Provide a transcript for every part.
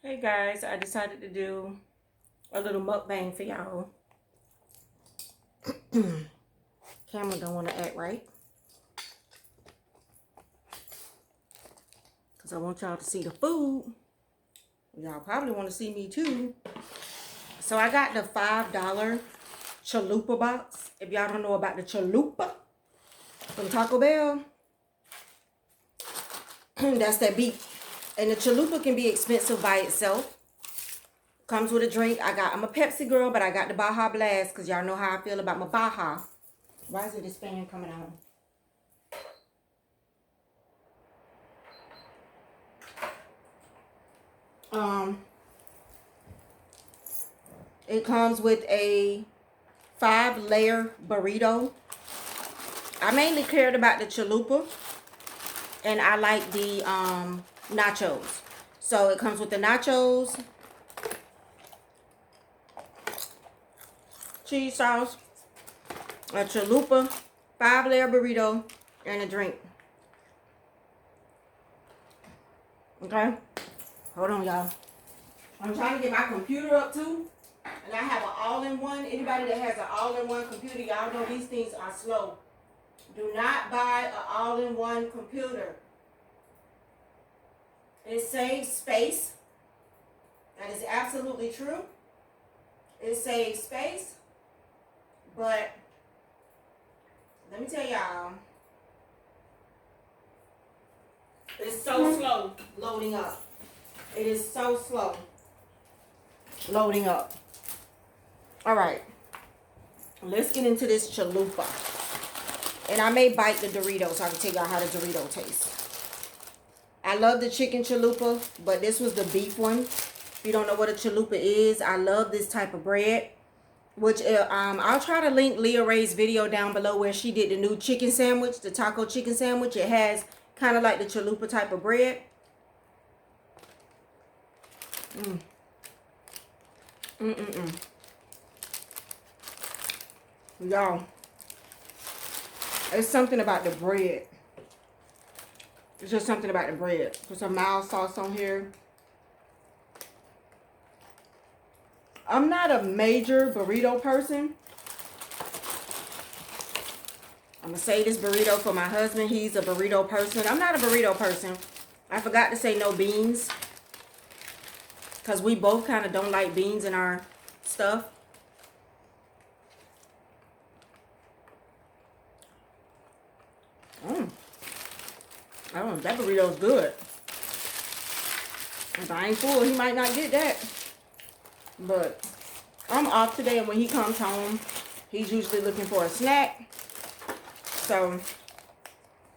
Hey guys, I decided to do a little mukbang for y'all. Camera don't want to act right. Because I want y'all to see the food. Y'all probably want to see me too. So I got the $5 chalupa box. If y'all don't know about the chalupa from Taco Bell, that's that beef. And the chalupa can be expensive by itself. Comes with a drink. I'm a Pepsi girl, but I got the Baja Blast because y'all know how I feel about my Baja. Why is it this fan coming on? It comes with a 5-layer burrito. I mainly cared about the chalupa, and I like the nachos. So it comes with the nachos, cheese sauce, a chalupa, 5-layer burrito, and a drink. Okay? Hold on, y'all. I'm trying to get my computer up too. And I have an all-in-one. Anybody that has an all-in-one computer, y'all know these things are slow. Do not buy an all-in-one computer. It saves space. That is absolutely true. It saves space. But let me tell y'all, it's so slow loading up. It is so slow loading up. All right, let's get into this chalupa. And I may bite the Dorito so I can tell y'all how the Dorito tastes. I love the chicken chalupa, but this was the beef one. If you don't know what a chalupa is, I love this type of bread. Which I'll try to link Leah Ray's video down below where she did the new chicken sandwich, the taco chicken sandwich. It has kind of like the chalupa type of bread. Y'all, it's something about the bread. It's just something about the bread. Put some mild sauce on here. I'm not a major burrito person. I'm going to say this burrito for my husband. He's a burrito person. I'm not a burrito person. I forgot to say no beans. Because we both kind of don't like beans in our stuff. Oh, that burrito's good. If I ain't full, he might not get that. But I'm off today, and when he comes home, he's usually looking for a snack. So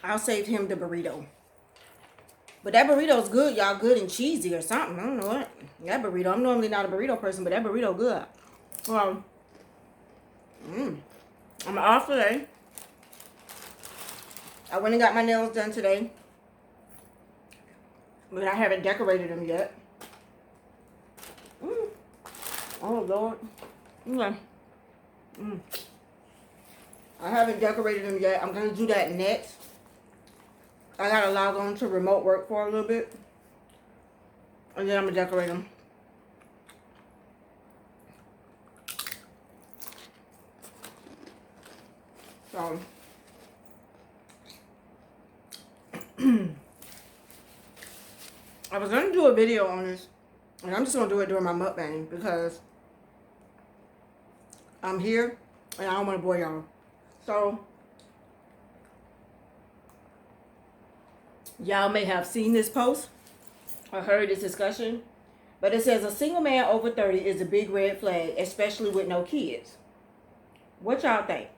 I'll save him the burrito. But that burrito's good, y'all. Good and cheesy or something. I don't know what. That burrito. I'm normally not a burrito person, but that burrito good. Well, I'm off today. I went and got my nails done today. But I haven't decorated them yet. Oh, Lord. Okay. I haven't decorated them yet. I'm going to do that next. I got to log on to remote work for a little bit. And then I'm going to decorate them. So. I was going to do a video on this. And I'm just going to do it during my mukbang because I'm here and I don't want to bore y'all. So, y'all may have seen this post or heard this discussion. But it says a single man over 30 is a big red flag, especially with no kids. What y'all think?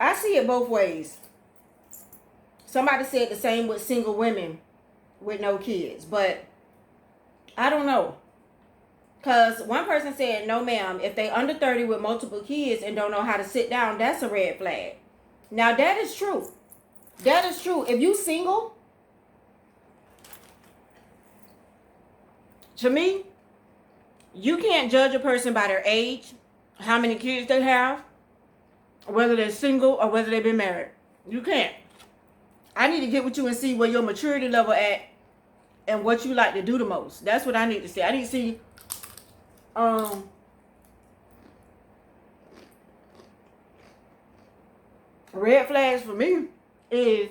I see it both ways. Somebody said the same with single women with no kids. But I don't know. Because one person said, no ma'am, if they under 30 with multiple kids and don't know how to sit down, that's a red flag. Now that is true. That is true. If you single, to me, you can't judge a person by their age, how many kids they have, whether they're single or whether they've been married. You can't. I need to get with you and see where your maturity level at and what you like to do the most. That's what I need to see. I need to see red flags for me is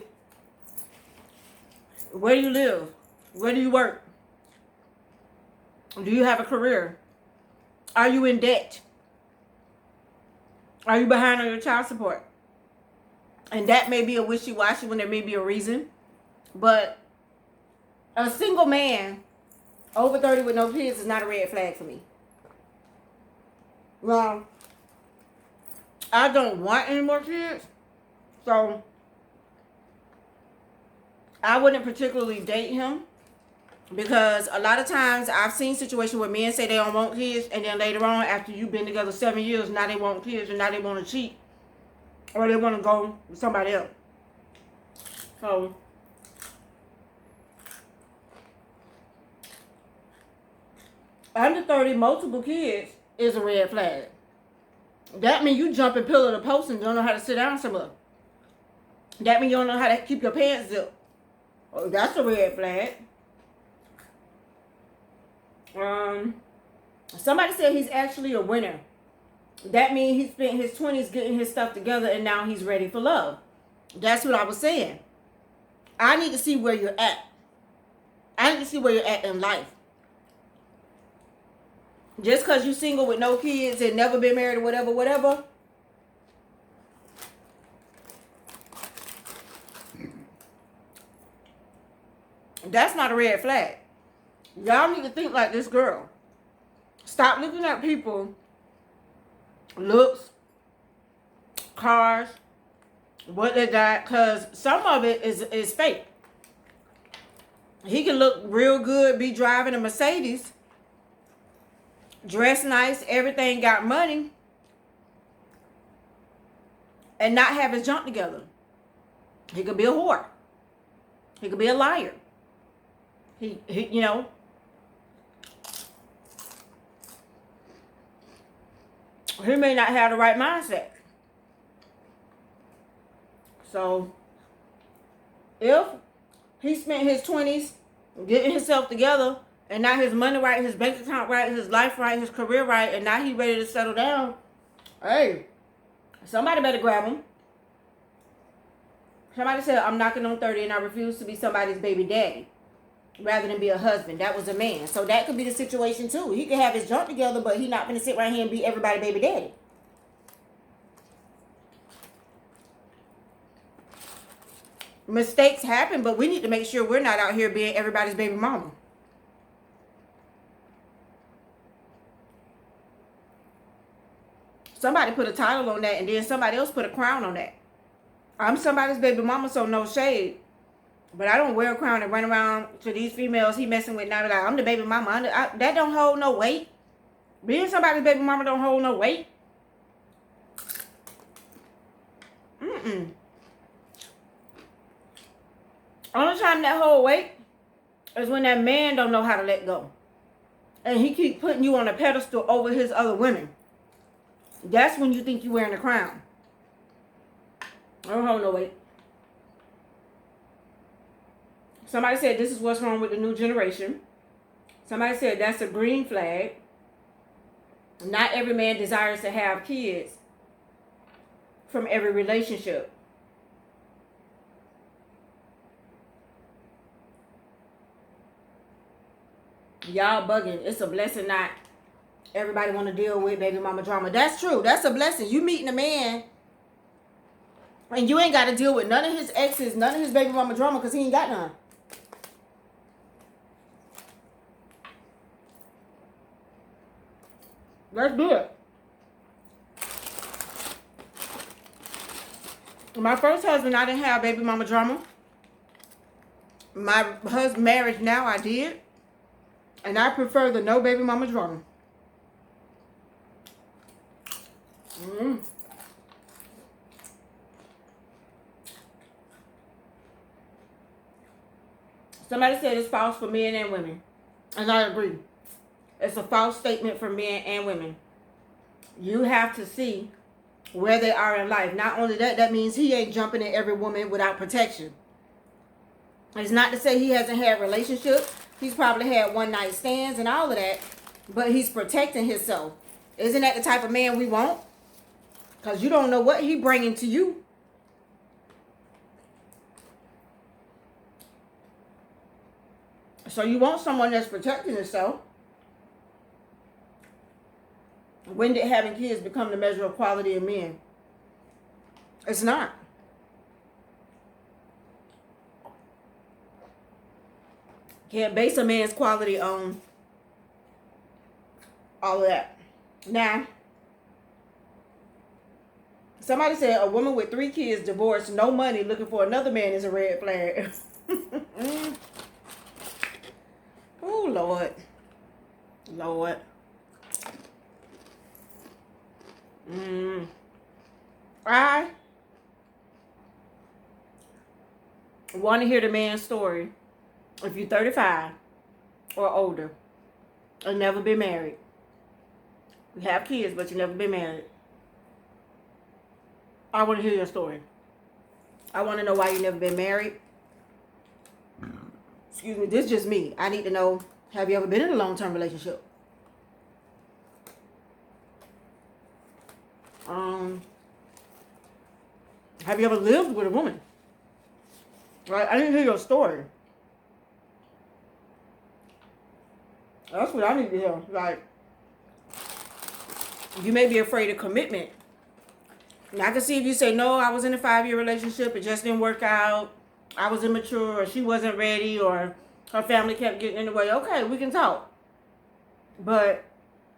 where do you live? Where do you work? Do you have a career? Are you in debt? Are you behind on your child support? And that may be a wishy-washy when there may be a reason. But a single man over 30 with no kids is not a red flag for me. Well, I don't want any more kids. So I wouldn't particularly date him. Because a lot of times I've seen situations where men say they don't want kids, and then later on, after you've been together 7 years, now they want kids, and now they want to cheat, or they want to go with somebody else. So under 30, multiple kids is a red flag. That means you jumping pillar to post and don't know how to sit down somewhere. That means you don't know how to keep your pants zipped. Oh, that's a red flag. Somebody said he's actually a winner. That means he spent his 20s getting his stuff together and now he's ready for love. That's what I was saying. I need to see where you're at. I need to see where you're at in life. Just because you're single with no kids and never been married or whatever. That's not a red flag. Y'all need to think like this girl. Stop looking at people, looks, cars, what they got, because some of it is fake. He can look real good, be driving a Mercedes, dress nice, everything, got money, and not have his junk together. He could be a whore. He could be a liar. He you know. He may not have the right mindset. So, if he spent his 20s getting himself together, and now his money right, his bank account right, his life right, his career right, and now he ready to settle down, hey, somebody better grab him. Somebody said, I'm knocking on 30 and I refuse to be somebody's baby daddy rather than be a husband. That was a man. So that could be the situation too. He could have his junk together, but he not going to sit right here and be everybody's baby daddy. Mistakes happen, but we need to make sure we're not out here being everybody's baby mama. Somebody put a title on that, and then somebody else put a crown on that. I'm somebody's baby mama, so no shade. But I don't wear a crown and run around to these females he messing with now. Like, I'm the baby mama. That don't hold no weight. Being somebody's baby mama don't hold no weight. Only time that hold weight is when that man don't know how to let go. And he keep putting you on a pedestal over his other women. That's when you think you're wearing a crown. I don't hold no weight. Somebody said this is what's wrong with the new generation. Somebody said that's a green flag. Not every man desires to have kids from every relationship. Y'all bugging. It's a blessing not everybody want to deal with baby mama drama. That's true. That's a blessing. You meeting a man and you ain't got to deal with none of his exes, none of his baby mama drama because he ain't got none. That's good. My first husband, I didn't have baby mama drama. My husband marriage now, I did. And I prefer the no baby mama drama. Somebody said it's false for men and women. And I agree. It's a false statement for men and women. You have to see where they are in life. Not only that, that means he ain't jumping at every woman without protection. It's not to say he hasn't had relationships. He's probably had one night stands and all of that. But he's protecting himself. Isn't that the type of man we want? Because you don't know what he bringing to you. So you want someone that's protecting himself. When did having kids become the measure of quality of men? It's not. Can't base a man's quality on all of that. Now, somebody said a woman with 3 kids, divorced, no money, looking for another man is a red flag. Oh, Lord. Lord. I want to hear the man's story. If you're 35 or older and never been married. You have kids, but you never been married. I want to hear your story. I want to know why you never been married. Excuse me, this is just me. I need to know, have you ever been in a long-term relationship? Have you ever lived with a woman? Right? I didn't hear your story. That's what I need to hear. Like, you may be afraid of commitment. And I can see if you say, no, I was in a 5-year relationship, it just didn't work out. I was immature, or she wasn't ready, or her family kept getting in the way. Okay, we can talk. But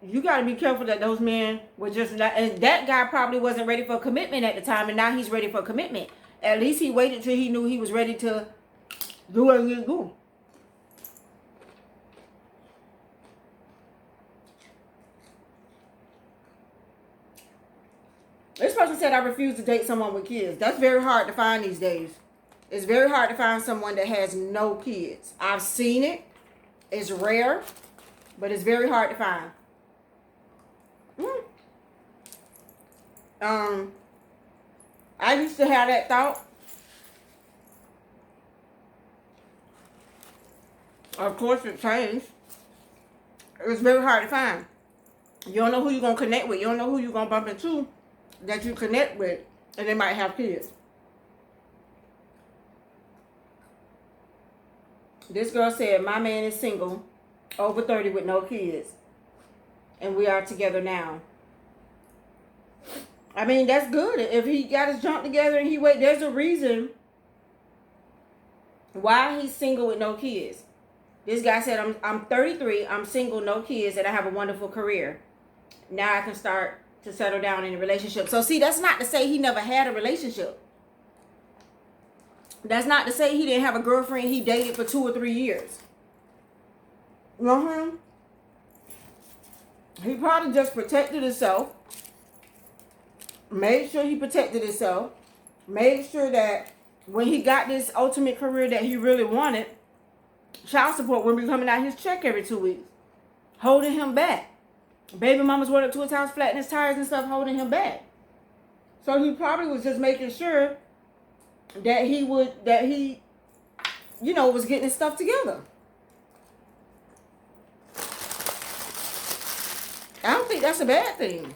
you got to be careful that those men were just not, and that guy probably wasn't ready for commitment at the time, and now he's ready for commitment. At least he waited till he knew he was ready to do what he was doing. This person said, I refuse to date someone with kids. That's very hard to find these days. It's very hard to find someone that has no kids. I've seen it. It's rare, but it's very hard to find. I used to have that thought. Of course, it changed. It's very hard to find. You don't know who you're going to connect with. You don't know who you're going to bump into that you connect with, and they might have kids. This girl said, my man is single, over 30 with no kids, and we are together now. I mean, that's good. If he got his junk together and he wait, there's a reason why he's single with no kids. This guy said, I'm 33, I'm single, no kids, and I have a wonderful career. Now I can start to settle down in a relationship. So see, that's not to say he never had a relationship. That's not to say he didn't have a girlfriend he dated for 2 or 3 years. You know what I mean? He probably just protected himself. Made sure he protected himself. Made sure that when he got this ultimate career that he really wanted, child support wouldn't be coming out his check every 2 weeks. Holding him back. Baby mama's went up to his house, flattening his tires and stuff, holding him back. So he probably was just making sure that he, you know, was getting his stuff together. I don't think that's a bad thing.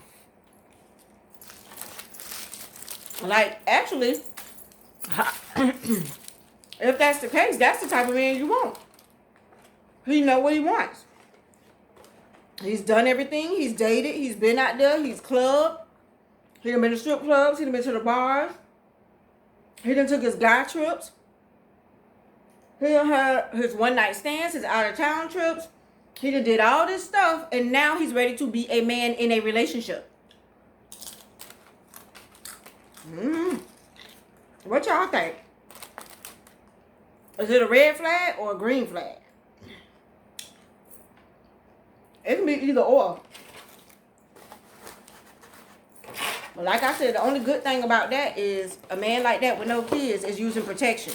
Like, actually, if that's the case, that's the type of man you want. He know what he wants. He's done everything. He's dated. He's been out there. He's clubbed. He done been to strip clubs. He done been to the bars. He done took his guy trips. He done had his one-night stands, his out-of-town trips. He done did all this stuff, and now he's ready to be a man in a relationship. What y'all think? Is it a red flag or a green flag? It can be either or. But like I said, the only good thing about that is a man like that with no kids is using protection.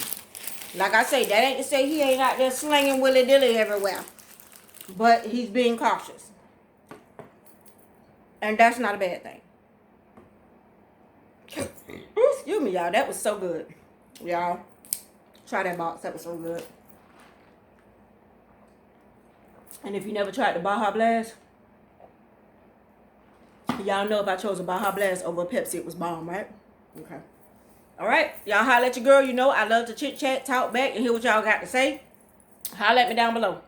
Like I say, that ain't to say he ain't out there slinging willy-dilly everywhere. But he's being cautious. And that's not a bad thing. Excuse me, y'all. That was so good. Y'all, try that box. That was so good. And if you never tried the Baja Blast, y'all know if I chose a Baja Blast over a Pepsi, it was bomb, right? Okay. All right. Y'all holler at your girl. You know I love to chit chat, talk back, and hear what y'all got to say. Holler at me down below.